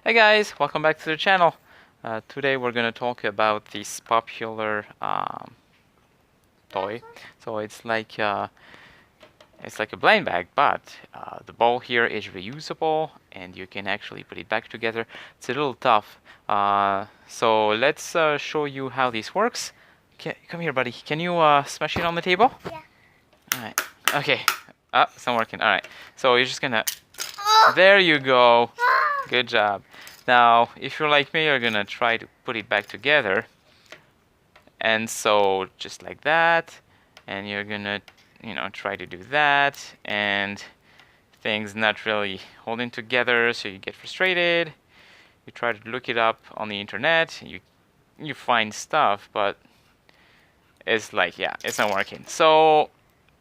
Hey guys, welcome back to the channel. Today we're gonna talk about this popular toy. So it's like a blind bag, but the ball here is reusable, and you can actually put it back together. It's a little tough. So let's show you how this works. Come here, buddy. Can you smash it on the table? Yeah. All right. Okay. It's not working. All right. So you're just gonna. There you go. Good job. Now, if you're like me, you're gonna try to put it back together. And so, just like that. And you're gonna, try to do that. And things not really holding together, so you get frustrated. You try to look it up on the internet. You find stuff, but it's like, yeah, it's not working. So,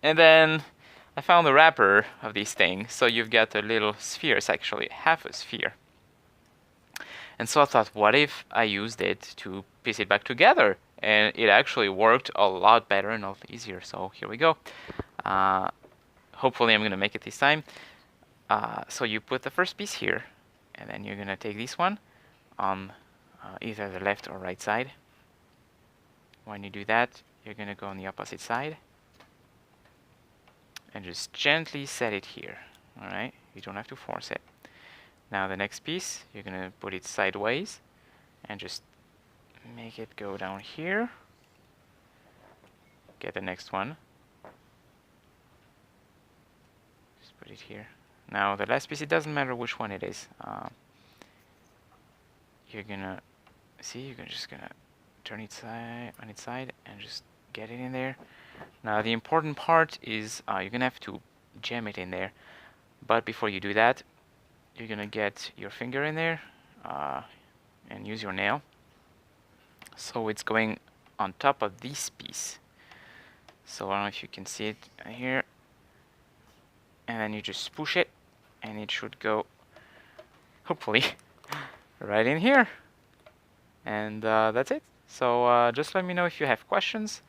and then I found the wrapper of these things. So you've got a little sphere. It's actually half a sphere. And so I thought, what if I used it to piece it back together? And it actually worked a lot better and a lot easier. So here we go. Hopefully I'm going to make it this time. So you put the first piece here, and then you're going to take this one on either the left or right side. When you do that, you're going to go on the opposite side and just gently set it here. All right, you don't have to force it. Now the next piece, you're going to put it sideways and just make it go down here. Get the next one. Just put it here. Now the last piece, it doesn't matter which one it is. You're gonna see, just gonna turn it on its side and just get it in there. Now the important part is you're gonna have to jam it in there. But before you do that, you're gonna get your finger in there and use your nail. So it's going on top of this piece. So I don't know if you can see it here. And then you just push it, and it should go, hopefully, right in here. And that's it. So just let me know if you have questions.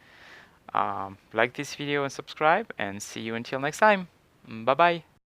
Like this video and subscribe, and see you until next time. Bye bye.